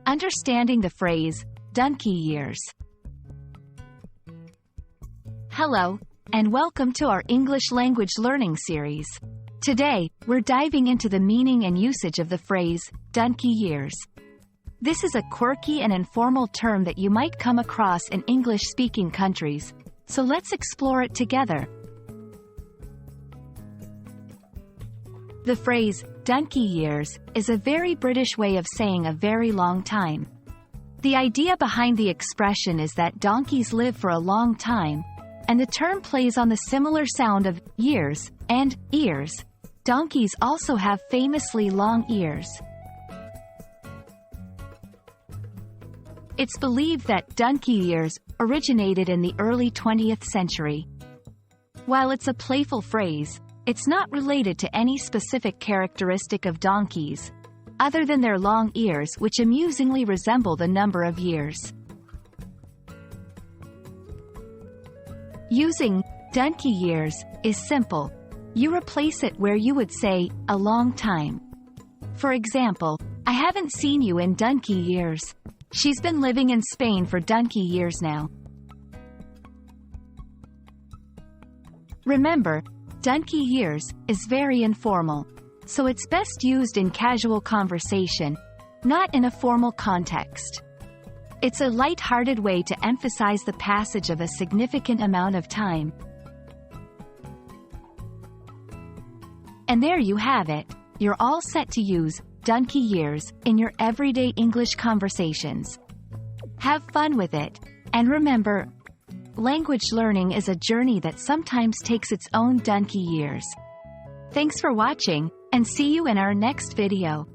Understanding the phrase, donkey years. Hello, and welcome to our English language learning series. Today, we're diving into the meaning and usage of the phrase, donkey years. This is a quirky and informal term that you might come across in English-speaking countries, so let's explore it together. The phrase, donkey years, is a very British way of saying a very long time. The idea behind the expression is that donkeys live for a long time, and the term plays on the similar sound of years and ears. Donkeys also have famously long ears. It's believed that donkey years originated in the early 20th century. While it's a playful phrase, it's not related to any specific characteristic of donkeys, other than their long ears, which amusingly resemble the number of years. Using donkey years is simple. You replace it where you would say, a long time. For example, I haven't seen you in donkey years. She's been living in Spain for donkey years now. Remember, donkey years is very informal, so it's best used in casual conversation, not in a formal context. It's a light-hearted way to emphasize the passage of a significant amount of time. And there you have it. You're all set to use donkey years in your everyday English conversations. Have fun with it, and remember, language learning is a journey that sometimes takes its own donkey years. Thanks for watching, and see you in our next video.